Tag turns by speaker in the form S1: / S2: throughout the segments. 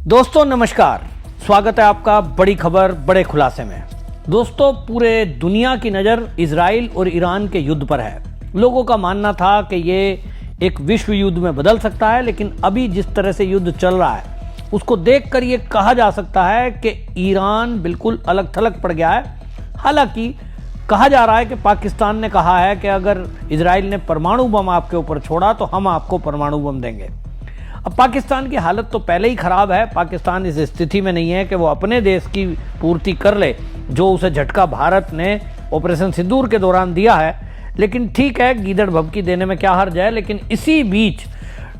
S1: दोस्तों नमस्कार, स्वागत है आपका बड़ी खबर बड़े खुलासे में। दोस्तों पूरे दुनिया की नज़र इजराइल और ईरान के युद्ध पर है। लोगों का मानना था कि ये एक विश्व युद्ध में बदल सकता है, लेकिन अभी जिस तरह से युद्ध चल रहा है उसको देखकर ये कहा जा सकता है कि ईरान बिल्कुल अलग थलग पड़ गया है। हालांकि कहा जा रहा है कि पाकिस्तान ने कहा है कि अगर इजराइल ने परमाणु बम आपके ऊपर छोड़ा तो हम आपको परमाणु बम देंगे। अब पाकिस्तान की हालत तो पहले ही खराब है। पाकिस्तान इस स्थिति में नहीं है कि वो अपने देश की पूर्ति कर ले जो उसे झटका भारत ने ऑपरेशन सिंदूर के दौरान दिया है। लेकिन ठीक है, गीदड़ भभकी देने में क्या हर्ज है। लेकिन इसी बीच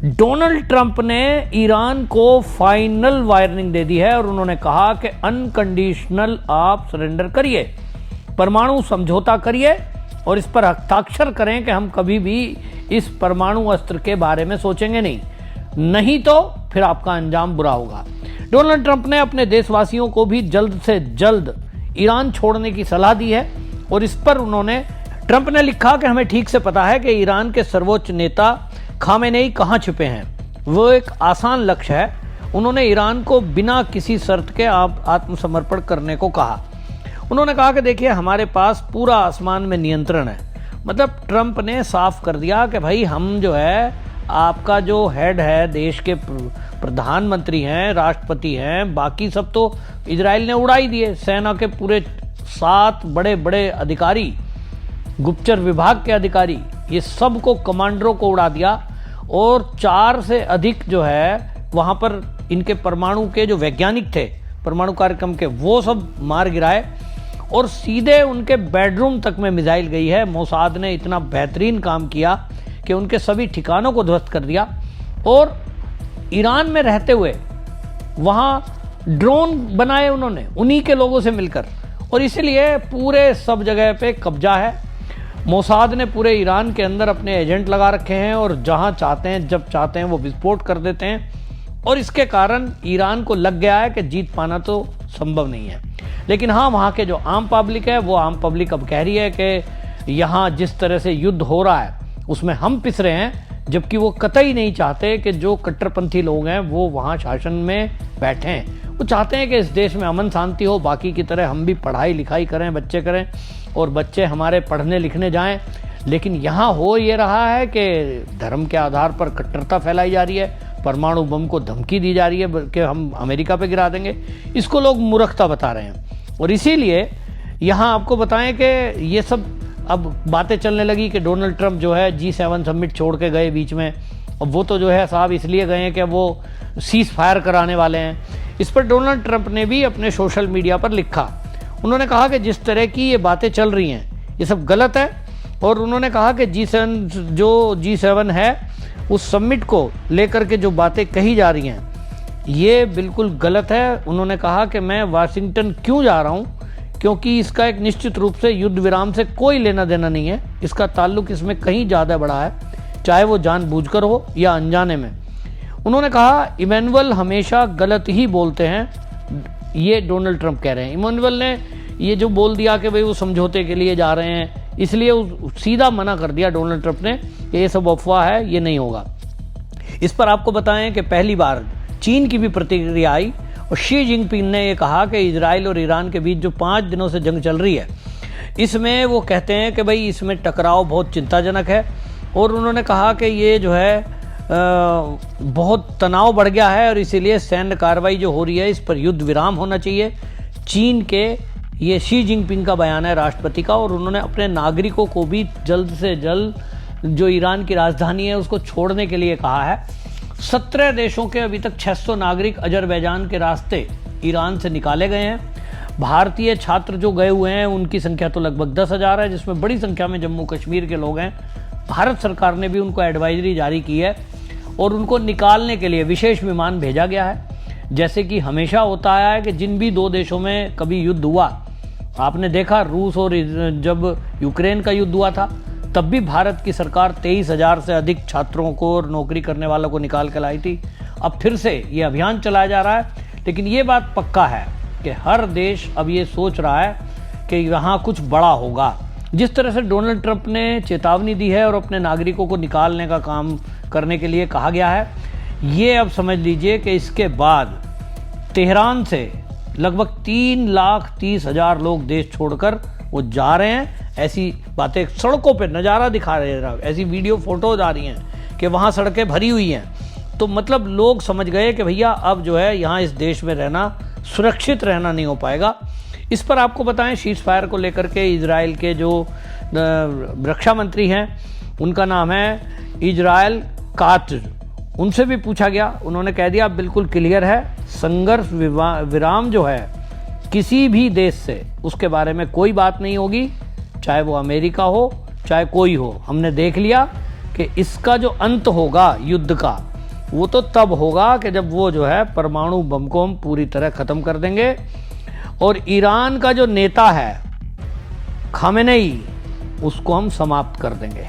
S1: डोनाल्ड ट्रंप ने ईरान को फाइनल वार्निंग दे दी है और उन्होंने कहा कि अनकंडीशनल आप सरेंडर करिए, परमाणु समझौता करिए और इस पर हस्ताक्षर करें कि हम कभी भी इस परमाणु अस्त्र के बारे में सोचेंगे नहीं तो फिर आपका अंजाम बुरा होगा। डोनाल्ड ट्रंप ने अपने देशवासियों को भी जल्द से जल्द ईरान छोड़ने की सलाह दी है और इस पर ट्रंप ने लिखा कि हमें ठीक से पता है कि ईरान के सर्वोच्च नेता खामेनेई कहां छुपे हैं। वो एक आसान लक्ष्य है। उन्होंने ईरान को बिना किसी शर्त के आत्मसमर्पण करने को कहा। उन्होंने कहा कि देखिए, हमारे पास पूरा आसमान में नियंत्रण है। मतलब ट्रंप ने साफ कर दिया कि भाई हम जो है, आपका जो हेड है, देश के प्रधानमंत्री हैं, राष्ट्रपति हैं, बाकी सब तो इजराइल ने उड़ा ही दिए। सेना के पूरे 7 बड़े बड़े अधिकारी, गुप्तचर विभाग के अधिकारी, ये सबको, कमांडरों को उड़ा दिया और 4 से अधिक जो है वहां पर इनके परमाणु के जो वैज्ञानिक थे परमाणु कार्यक्रम के, वो सब मार गिराए और सीधे उनके बेडरूम तक में मिसाइल गई है। मोसाद ने इतना बेहतरीन काम किया कि उनके सभी ठिकानों को ध्वस्त कर दिया और ईरान में रहते हुए वहां ड्रोन बनाए उन्होंने उन्हीं के लोगों से मिलकर, और इसलिए पूरे सब जगह पे कब्जा है। मोसाद ने पूरे ईरान के अंदर अपने एजेंट लगा रखे हैं और जहां चाहते हैं, जब चाहते हैं वो विस्फोट कर देते हैं और इसके कारण ईरान को लग गया है कि जीत पाना तो संभव नहीं है। लेकिन हाँ, वहां के जो आम पब्लिक है, वो आम पब्लिक अब कह रही है कि यहाँ जिस तरह से युद्ध हो रहा है उसमें हम पिस रहे हैं, जबकि वो कतई नहीं चाहते कि जो कट्टरपंथी लोग हैं वो वहाँ शासन में बैठें। वो चाहते हैं कि इस देश में अमन शांति हो, बाकी की तरह हम भी पढ़ाई लिखाई करें, बच्चे करें और बच्चे हमारे पढ़ने लिखने जाएं। लेकिन यहाँ हो ये रहा है कि धर्म के आधार पर कट्टरता फैलाई जा रही है, परमाणु बम को धमकी दी जा रही है कि हम अमेरिका पे गिरा देंगे। इसको लोग मूर्खता बता रहे हैं और इसीलिए यहाँ आपको बताएं कि ये सब अब बातें चलने लगी कि डोनाल्ड ट्रंप जो है G7 समिट छोड़ के गए बीच में। अब वो तो जो है साहब इसलिए गए हैं कि वो सीज फायर कराने वाले हैं। इस पर डोनाल्ड ट्रंप ने भी अपने सोशल मीडिया पर लिखा। उन्होंने कहा कि जिस तरह की ये बातें चल रही हैं ये सब गलत है और उन्होंने कहा कि G7 है उस समिट को लेकर के जो बातें कही जा रही हैं ये बिल्कुल गलत है। उन्होंने कहा कि मैं वाशिंगटन क्यों जा रहा हूँ, क्योंकि इसका एक निश्चित रूप से युद्ध विराम से कोई लेना देना नहीं है। इसका ताल्लुक इसमें कहीं ज़्यादा बड़ा है, चाहे वो जानबूझकर हो या अनजाने में। उन्होंने कहा इमैनुअल हमेशा गलत ही बोलते हैं, ये डोनाल्ड ट्रंप कह रहे हैं। इमैनुअल ने ये जो बोल दिया कि भाई वो समझौते के लिए जा रहे हैं, इसलिए सीधा मना कर दिया डोनाल्ड ट्रंप ने कि ये सब अफवाह है, ये नहीं होगा। इस पर आपको बताएं कि पहली बार चीन की भी प्रतिक्रिया आई और शी जिनपिंग ने ये कहा कि इजराइल और ईरान के बीच जो 5 दिनों से जंग चल रही है इसमें वो कहते हैं कि भाई इसमें टकराव बहुत चिंताजनक है और उन्होंने कहा कि ये जो है बहुत तनाव बढ़ गया है और इसीलिए सैन्य कार्रवाई जो हो रही है इस पर युद्ध विराम होना चाहिए। चीन के ये शी जिनपिंग का बयान है, राष्ट्रपति का, और उन्होंने अपने नागरिकों को भी जल्द से जल्द जो ईरान की राजधानी है उसको छोड़ने के लिए कहा है। 17 देशों के अभी तक 600 नागरिक अजरबैजान के रास्ते ईरान से निकाले गए हैं। भारतीय छात्र जो गए हुए हैं उनकी संख्या तो लगभग 10,000 है, जिसमें बड़ी संख्या में जम्मू कश्मीर के लोग हैं। भारत सरकार ने भी उनको एडवाइजरी जारी की है और उनको निकालने के लिए विशेष विमान भेजा गया है। जैसे कि हमेशा होता आया है कि जिन भी 2 देशों में कभी युद्ध हुआ, आपने देखा रूस और जब यूक्रेन का युद्ध हुआ था तब भी भारत की सरकार 23,000 से अधिक छात्रों को और नौकरी करने वालों को निकाल के लाई थी। अब फिर से ये अभियान चलाया जा रहा है। लेकिन ये बात पक्का है कि हर देश अब ये सोच रहा है कि यहाँ कुछ बड़ा होगा। जिस तरह से डोनाल्ड ट्रंप ने चेतावनी दी है और अपने नागरिकों को निकालने का काम करने के लिए कहा गया है, ये अब समझ लीजिए कि इसके बाद तेहरान से लगभग 3,30,000 लोग देश छोड़कर वो जा रहे हैं। ऐसी बातें सड़कों पे नज़ारा दिखा रहे हैं, ऐसी वीडियो फोटोज आ रही हैं कि वहाँ सड़कें भरी हुई हैं। तो मतलब लोग समझ गए कि भैया अब जो है यहाँ इस देश में रहना, सुरक्षित रहना नहीं हो पाएगा। इस पर आपको बताएं, शीज फायर को लेकर के इजराइल के जो रक्षा मंत्री हैं, उनका नाम है इजराइल कात्ज, उनसे भी पूछा गया, उन्होंने कह दिया बिल्कुल क्लियर है, संघर्ष विराम जो है किसी भी देश से, उसके बारे में कोई बात नहीं होगी, चाहे वो अमेरिका हो चाहे कोई हो। हमने देख लिया कि इसका जो अंत होगा युद्ध का, वो तो तब होगा कि जब वो जो है परमाणु बम को हम पूरी तरह ख़त्म कर देंगे। और ईरान का जो नेता है खामेनेई, उसको हम समाप्त कर देंगे।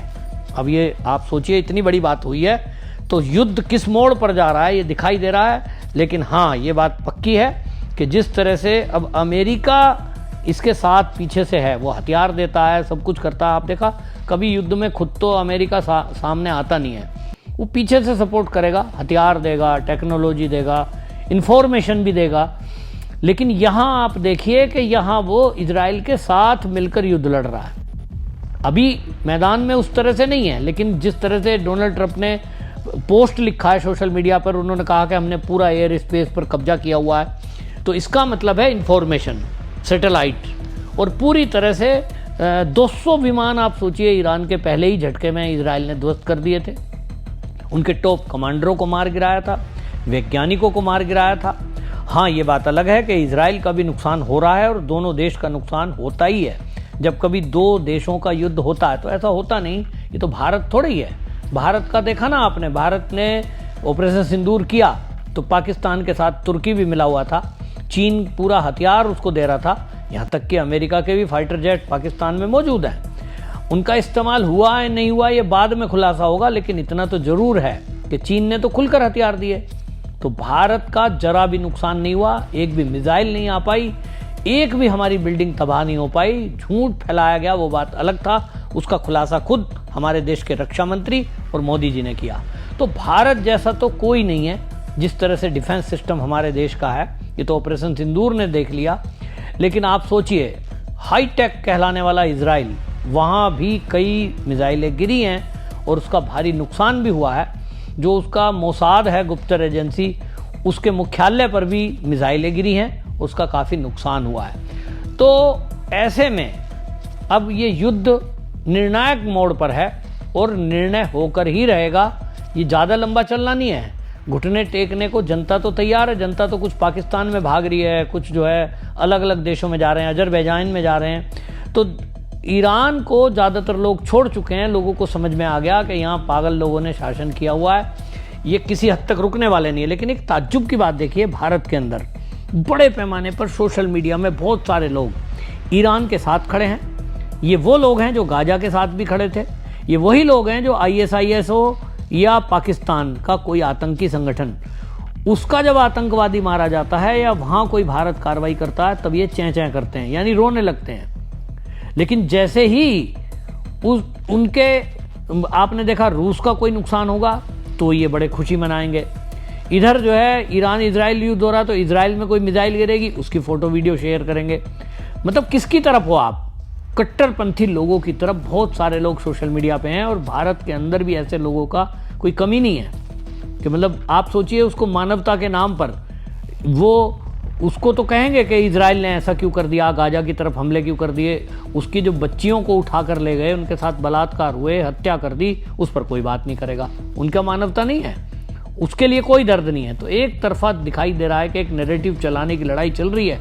S1: अब ये आप सोचिए, इतनी बड़ी बात हुई है तो युद्ध किस मोड़ पर जा रहा है ये दिखाई दे रहा है। लेकिन हाँ, ये बात पक्की है कि जिस तरह से अब अमेरिका इसके साथ पीछे से है, वो हथियार देता है, सब कुछ करता है। आप देखा कभी युद्ध में खुद तो अमेरिका सामने आता नहीं है, वो पीछे से सपोर्ट करेगा, हथियार देगा, टेक्नोलॉजी देगा, इंफॉर्मेशन भी देगा। लेकिन यहाँ आप देखिए कि यहाँ वो इजराइल के साथ मिलकर युद्ध लड़ रहा है। अभी मैदान में उस तरह से नहीं है, लेकिन जिस तरह से डोनाल्ड ट्रंप ने पोस्ट लिखा है सोशल मीडिया पर, उन्होंने कहा कि हमने पूरा एयर स्पेस पर कब्जा किया हुआ है, तो इसका मतलब है इंफॉर्मेशन, सैटेलाइट, और पूरी तरह से 200 विमान आप सोचिए ईरान के पहले ही झटके में इजराइल ने ध्वस्त कर दिए थे। उनके टॉप कमांडरों को मार गिराया था, वैज्ञानिकों को मार गिराया था। हाँ, ये बात अलग है कि इजराइल का भी नुकसान हो रहा है और दोनों देश का नुकसान होता ही है। जब कभी दो देशों का युद्ध होता है तो ऐसा होता नहीं, ये तो भारत थोड़ा ही है। भारत का देखा ना आपने, भारत ने ऑपरेशन सिंदूर किया तो पाकिस्तान के साथ तुर्की भी मिला हुआ था, चीन पूरा हथियार उसको दे रहा था, यहाँ तक कि अमेरिका के भी फाइटर जेट पाकिस्तान में मौजूद हैं। उनका इस्तेमाल हुआ है नहीं हुआ ये बाद में खुलासा होगा, लेकिन इतना तो जरूर है कि चीन ने तो खुलकर हथियार दिए। तो भारत का जरा भी नुकसान नहीं हुआ, एक भी मिसाइल नहीं आ पाई, एक भी हमारी बिल्डिंग तबाह नहीं हो पाई। झूठ फैलाया गया वो बात अलग था, उसका खुलासा खुद हमारे देश के रक्षा मंत्री और मोदी जी ने किया। तो भारत जैसा तो कोई नहीं है जिस तरह से डिफेंस सिस्टम हमारे देश का है, ये तो ऑपरेशन सिंदूर ने देख लिया। लेकिन आप सोचिए, हाईटेक कहलाने वाला इजराइल, वहाँ भी कई मिसाइलें गिरी हैं और उसका भारी नुकसान भी हुआ है। जो उसका मोसाद है, गुप्तचर एजेंसी, उसके मुख्यालय पर भी मिसाइलें गिरी हैं, उसका काफ़ी नुकसान हुआ है। तो ऐसे में अब ये युद्ध निर्णायक मोड़ पर है और निर्णय होकर ही रहेगा। ये ज़्यादा लंबा चलना नहीं है, घुटने टेकने को जनता तो तैयार है। जनता तो कुछ पाकिस्तान में भाग रही है, कुछ जो है अलग अलग देशों में जा रहे हैं, अजरबैजान में जा रहे हैं। तो ईरान को ज़्यादातर लोग छोड़ चुके हैं, लोगों को समझ में आ गया कि यहाँ पागल लोगों ने शासन किया हुआ है, ये किसी हद तक रुकने वाले नहीं है। लेकिन एक ताज्जुब की बात देखिए, भारत के अंदर बड़े पैमाने पर सोशल मीडिया में बहुत सारे लोग ईरान के साथ खड़े हैं। ये वो लोग हैं जो गाजा के साथ भी खड़े थे, ये वही लोग हैं जो ISIS हो या पाकिस्तान का कोई आतंकी संगठन, उसका जब आतंकवादी मारा जाता है या वहाँ कोई भारत कार्रवाई करता है तब ये चैं चैं करते हैं, यानी रोने लगते हैं। लेकिन जैसे ही उनके आपने देखा रूस का कोई नुकसान होगा तो ये बड़े खुशी मनाएंगे। इधर जो है ईरान इजराइल युद्ध हो रहा, तो इजराइल में कोई मिसाइल गिरेगी उसकी फोटो वीडियो शेयर करेंगे। मतलब किसकी तरफ हो आप? कट्टरपंथी लोगों की तरफ बहुत सारे लोग सोशल मीडिया पे हैं और भारत के अंदर भी ऐसे लोगों का कोई कमी नहीं है कि मतलब आप सोचिए, उसको मानवता के नाम पर वो उसको तो कहेंगे कि इजराइल ने ऐसा क्यों कर दिया, गाजा की तरफ हमले क्यों कर दिए, उसकी जो बच्चियों को उठा कर ले गए, उनके साथ बलात्कार हुए, हत्या कर दी, उस पर कोई बात नहीं करेगा। उनका मानवता नहीं है, उसके लिए कोई दर्द नहीं है। तो एक तरफा दिखाई दे रहा है कि एक नैरेटिव चलाने की लड़ाई चल रही है।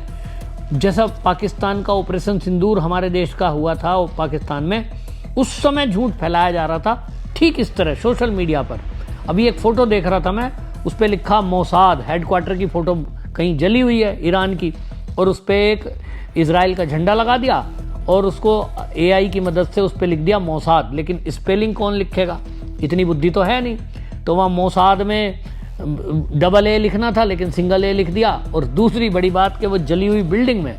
S1: जैसा पाकिस्तान का ऑपरेशन सिंदूर हमारे देश का हुआ था और पाकिस्तान में उस समय झूठ फैलाया जा रहा था, ठीक इस तरह सोशल मीडिया पर। अभी एक फ़ोटो देख रहा था मैं, उस पर लिखा मोसाद, हेडक्वार्टर की फ़ोटो कहीं जली हुई है ईरान की, और उस पर एक इजराइल का झंडा लगा दिया और उसको AI की मदद से उस पर लिख दिया मोसाद। लेकिन स्पेलिंग कौन लिखेगा, इतनी बुद्धि तो है नहीं। तो वहाँ मोसाद में AA लिखना था लेकिन सिंगल A लिख दिया। और दूसरी बड़ी बात कि वो जली हुई बिल्डिंग में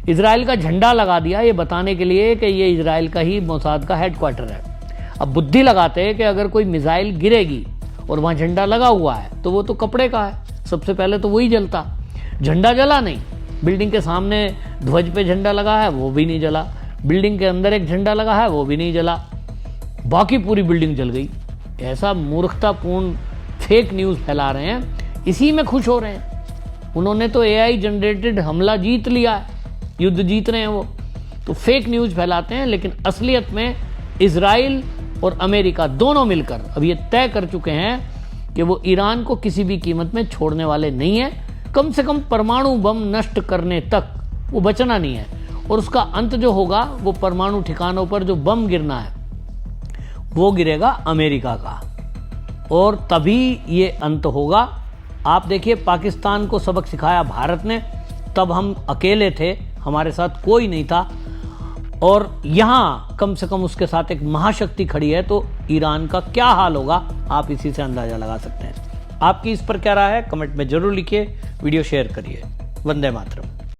S1: इजराइल का झंडा लगा दिया, ये बताने के लिए कि ये इजराइल का ही मोसाद का हेडक्वार्टर है। अब बुद्धि लगाते हैं कि अगर कोई मिसाइल गिरेगी और वहाँ झंडा लगा हुआ है तो वो तो कपड़े का है, सबसे पहले तो वही जलता। झंडा जला नहीं, बिल्डिंग के सामने ध्वज पे झंडा लगा है वो भी नहीं जला, बिल्डिंग के अंदर एक झंडा लगा है वो भी नहीं जला, बाकी पूरी बिल्डिंग जल गई। ऐसा मूर्खतापूर्ण फेक न्यूज़ फैला रहे हैं, इसी में खुश हो रहे हैं। उन्होंने तो AI जनरेटेड हमला जीत लिया है, युद्ध जीत रहे हैं वो, तो फेक न्यूज़ फैलाते हैं। लेकिन असलियत में इजराइल और अमेरिका दोनों मिलकर अब ये तय कर चुके हैं कि वो ईरान को किसी भी कीमत में छोड़ने वाले नहीं है। कम से कम परमाणु बम नष्ट करने तक वो बचना नहीं है, और उसका अंत जो होगा वो परमाणु ठिकानों पर जो बम गिरना है वो गिरेगा अमेरिका का, और तभी ये अंत होगा। आप देखिए, पाकिस्तान को सबक सिखाया भारत ने, तब हम अकेले थे, हमारे साथ कोई नहीं था, और यहाँ कम से कम उसके साथ एक महाशक्ति खड़ी है, तो ईरान का क्या हाल होगा आप इसी से अंदाजा लगा सकते हैं। आपकी इस पर क्या राय है, कमेंट में जरूर लिखिए, वीडियो शेयर करिए। वंदे मातरम।